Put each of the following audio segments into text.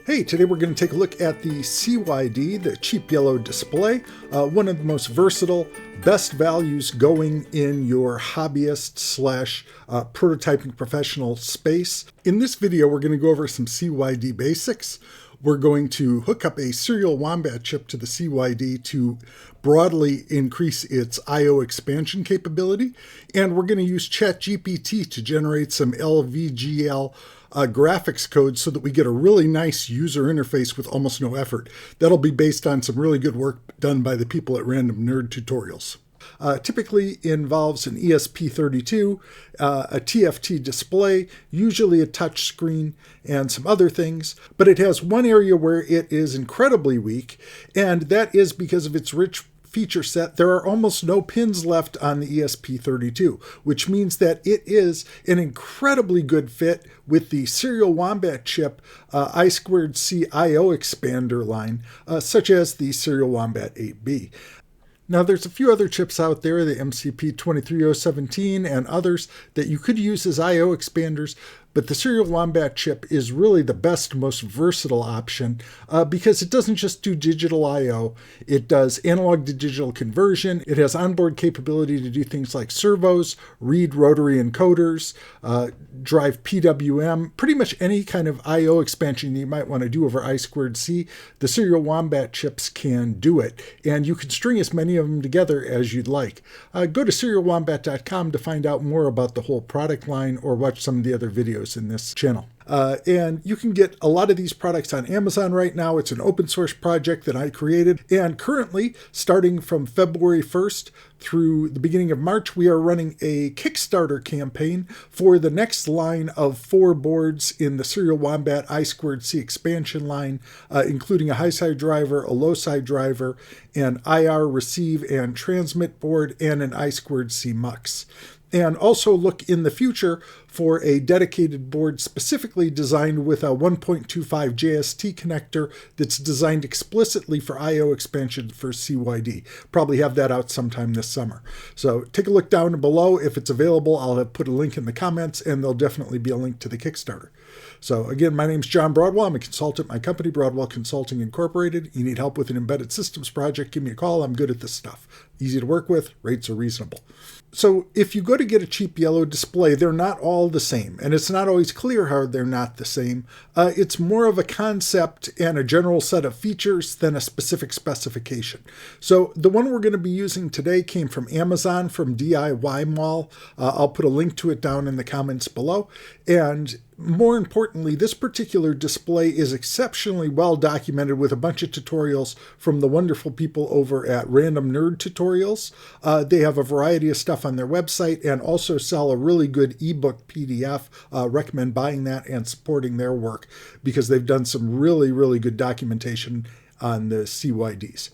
Hey, today we're going to take a look at the CYD, the cheap yellow display, one of the most versatile, best values going in your hobbyist slash prototyping professional space. In this video, we're going to go over some CYD basics. We're going to hook up a Serial Wombat chip to the CYD to broadly increase its I/O expansion capability, and we're going to use ChatGPT to generate some LVGL graphics code so that we get a really nice user interface with almost no effort. That'll be based on some really good work done by the people at Random Nerd Tutorials. Typically involves an ESP32, a TFT display, usually a touch screen, and some other things. But it has one area where it is incredibly weak, and that is because of its rich feature set. There are almost no pins left on the ESP32, which means that it is an incredibly good fit with the Serial Wombat chip I2C I/O expander line, such as the Serial Wombat 8B. Now, there's a few other chips out there, the MCP23017 and others, that you could use as I/O expanders, but the Serial Wombat chip is really the best, most versatile option because it doesn't just do digital I/O, it does analog to digital conversion, it has onboard capability to do things like servos, read rotary encoders, drive PWM, pretty much any kind of I/O expansion you might want to do over I2C, the Serial Wombat chips can do it, and you can string as many of them together as you'd like. Go to serialwombat.com to find out more about the whole product line or watch some of the other videos in this channel. And you can get a lot of these products on Amazon right now. It's an open source project that I created. And currently, starting from February 1st through the beginning of March, we are running a Kickstarter campaign for the next line of 4 boards in the Serial Wombat I2C expansion line, including a high side driver, a low side driver, an IR receive and transmit board, and an I2C MUX. And also look in the future for a dedicated board specifically designed with a 1.25 JST connector that's designed explicitly for I/O expansion for CYD. Probably have that out sometime this summer. So take a look down below. If it's available, I'll have put a link in the comments, and there'll definitely be a link to the Kickstarter. So again, my name's John Broadwell. I'm a consultant at my company, Broadwell Consulting Incorporated. You need help with an embedded systems project, give me a call. I'm good at this stuff. Easy to work with, rates are reasonable. So if you go to get a cheap yellow display, they're not all the same, and it's not always clear how they're not the same. It's more of a concept and a general set of features than a specific specification. So the one we're going to be using today came from Amazon, from DIY Mall. I'll put a link to it down in the comments below. And more importantly, this particular display is exceptionally well documented with a bunch of tutorials from the wonderful people over at Random Nerd Tutorials. They have a variety of stuff on their website and also sell a really good ebook PDF. Recommend buying that and supporting their work because they've done some really, really good documentation on the CYDs.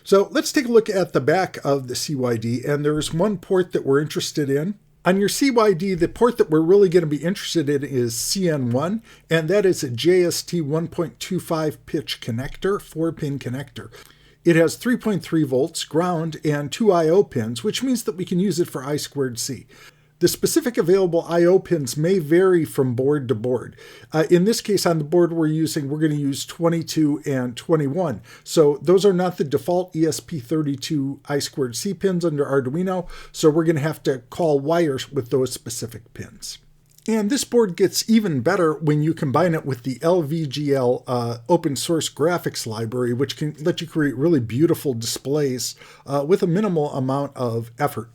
So let's take a look at the back of the CYD, and there's one port that we're interested in. On your CYD, the port that we're really going to be interested in is CN1, and that is a JST 1.25 pitch connector, 4-pin connector. It has 3.3 volts, ground, and 2 I/O pins, which means that we can use it for I2C. The specific available I/O pins may vary from board to board. In this case, on the board we're going to use 22 and 21. So those are not the default ESP32 I2C pins under Arduino, so we're going to have to call wires with those specific pins. And this board gets even better when you combine it with the LVGL open source graphics library, which can let you create really beautiful displays with a minimal amount of effort.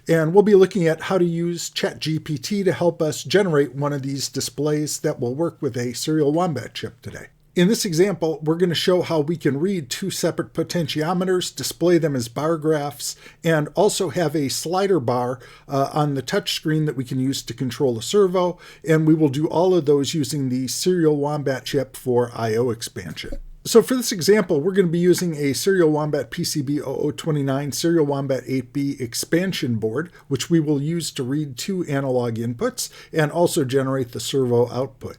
And we'll be looking at how to use ChatGPT to help us generate one of these displays that will work with a Serial Wombat chip today. In this example, we're going to show how we can read 2 separate potentiometers, display them as bar graphs, and also have a slider bar on the touch screen that we can use to control a servo, and we will do all of those using the Serial Wombat chip for I/O expansion. So for this example, we're going to be using a Serial Wombat PCB0029 Serial Wombat 8B expansion board, which we will use to read 2 analog inputs and also generate the servo output.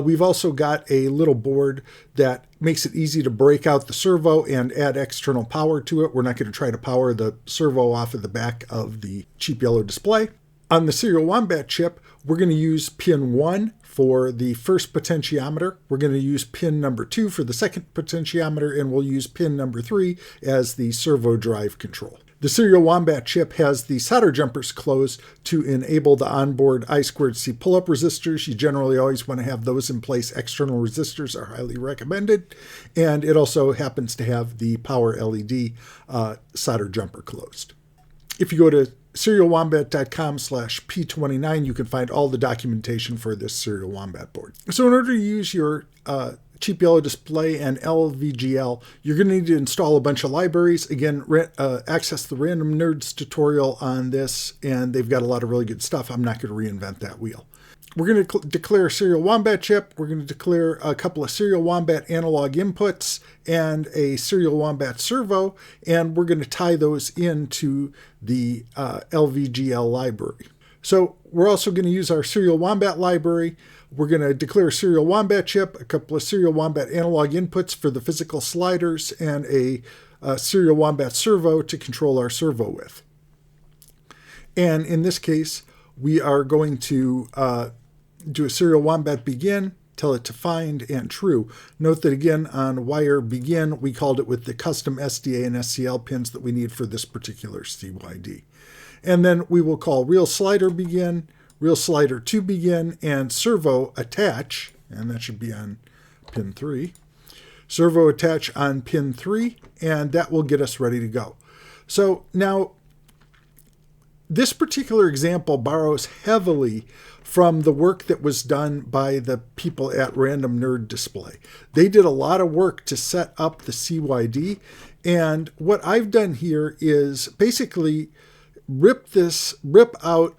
We've also got a little board that makes it easy to break out the servo and add external power to it. We're not going to try to power the servo off of the back of the cheap yellow display. On the Serial Wombat chip, we're going to use pin 1 for the first potentiometer. We're going to use pin number 2 for the second potentiometer, and we'll use pin number 3 as the servo drive control. The Serial Wombat chip has the solder jumpers closed to enable the onboard I2C pull-up resistors. You generally always want to have those in place. External resistors are highly recommended. And it also happens to have the power LED solder jumper closed. If you go to serialwombat.com/P29, you can find all the documentation for this Serial Wombat board. So in order to use your cheap yellow display and LVGL, you're going to need to install a bunch of libraries. Again, access the Random Nerds tutorial on this, and they've got a lot of really good stuff. I'm not going to reinvent that wheel. We're going to declare a Serial Wombat chip. We're going to declare a couple of Serial Wombat analog inputs and a Serial Wombat servo, and we're going to tie those into the LVGL library. So we're also going to use our Serial Wombat library. We're going to declare a Serial Wombat chip, a couple of Serial Wombat analog inputs for the physical sliders, and a Serial Wombat servo to control our servo with. And in this case, we are going to do a Serial Wombat begin, tell it to find, and true. Note that again on wire begin, we called it with the custom SDA and SCL pins that we need for this particular CYD. And then we will call real slider begin, real slider to begin, and servo attach, and that should be on pin 3. Servo attach on pin 3, and that will get us ready to go. So now, this particular example borrows heavily from the work that was done by the people at Random Nerd Display. They did a lot of work to set up the CYD, and what I've done here is basically rip out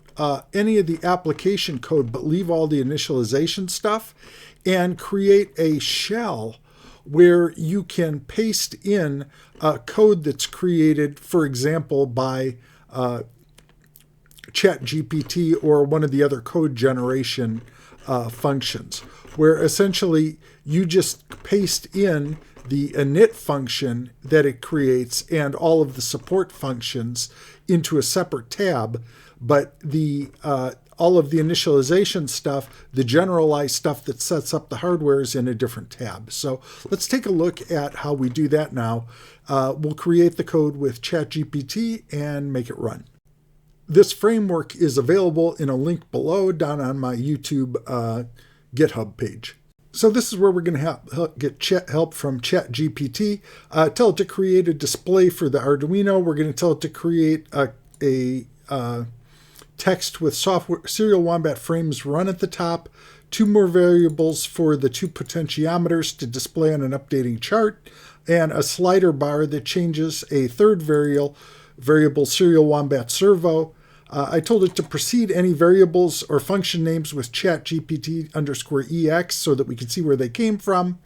any of the application code, but leave all the initialization stuff, and create a shell where you can paste in code that's created, for example, by ChatGPT or one of the other code generation functions, where essentially you just paste in the init function that it creates and all of the support functions into a separate tab, but the all of the initialization stuff, the generalized stuff that sets up the hardware, is in a different tab. So let's take a look at how we do that now. We'll create the code with ChatGPT and make it run. This framework is available in a link below down on my YouTube GitHub page. So this is where we're going to get help from ChatGPT. Tell it to create a display for the Arduino. We're going to tell it to create a text with software Serial Wombat frames run at the top, 2 more variables for the 2 potentiometers to display on an updating chart, and a slider bar that changes a 3rd variable Serial Wombat servo. I told it to precede any variables or function names with ChatGPT_EX so that we can see where they came from.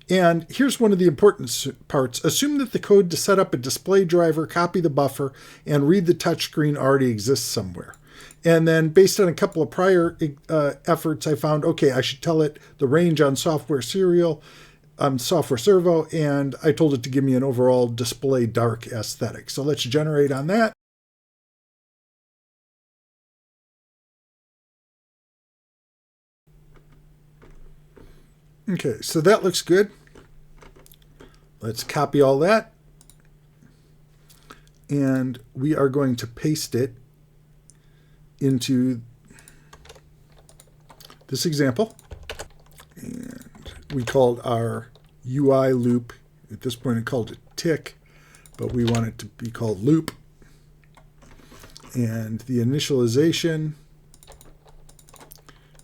And here's one of the important parts. Assume that the code to set up a display driver, copy the buffer, and read the touchscreen already exists somewhere. And then based on a couple of prior efforts, I found, okay, I should tell it the range on software servo, and I told it to give me an overall display dark aesthetic. So let's generate on that. Okay, so that looks good. Let's copy all that. And we are going to paste it into this example. And we called our UI loop, at this point I called it tick, but we want it to be called loop. And the initialization,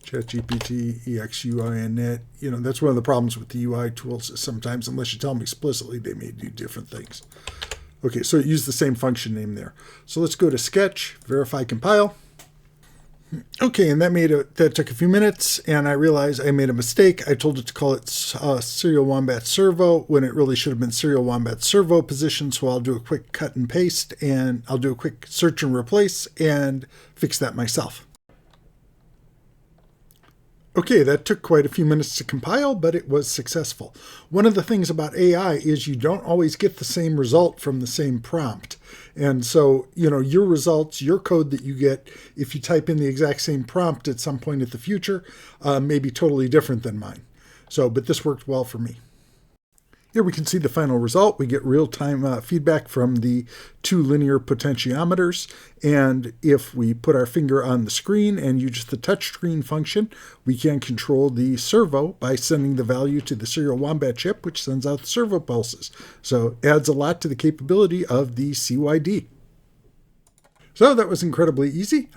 ChatGPT, EXUI, and net. You know, that's one of the problems with the UI tools. Sometimes, unless you tell them explicitly, they may do different things. Okay, so it used the same function name there. So let's go to Sketch, verify, compile. Okay, and that took a few minutes, and I realized I made a mistake. I told it to call it Serial Wombat Servo when it really should have been Serial Wombat Servo position. So I'll do a quick cut and paste, and I'll do a quick search and replace and fix that myself. Okay, that took quite a few minutes to compile, but it was successful. One of the things about AI is you don't always get the same result from the same prompt. And so, your results, your code that you get, if you type in the exact same prompt at some point in the future, may be totally different than mine. But this worked well for me. Here we can see the final result. We get real-time feedback from the two linear potentiometers. And if we put our finger on the screen and use the touchscreen function, we can control the servo by sending the value to the Serial Wombat chip, which sends out the servo pulses. So it adds a lot to the capability of the CYD. So that was incredibly easy.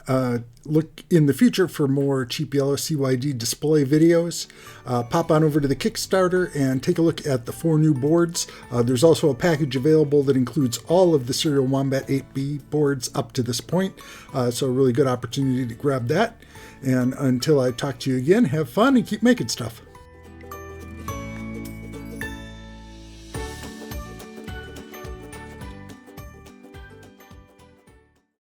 Look in the future for more cheap yellow CYD display videos. Pop on over to the Kickstarter and take a look at the 4 new boards. There's also a package available that includes all of the Serial Wombat 8B boards up to this point. So a really good opportunity to grab that. And until I talk to you again, have fun and keep making stuff.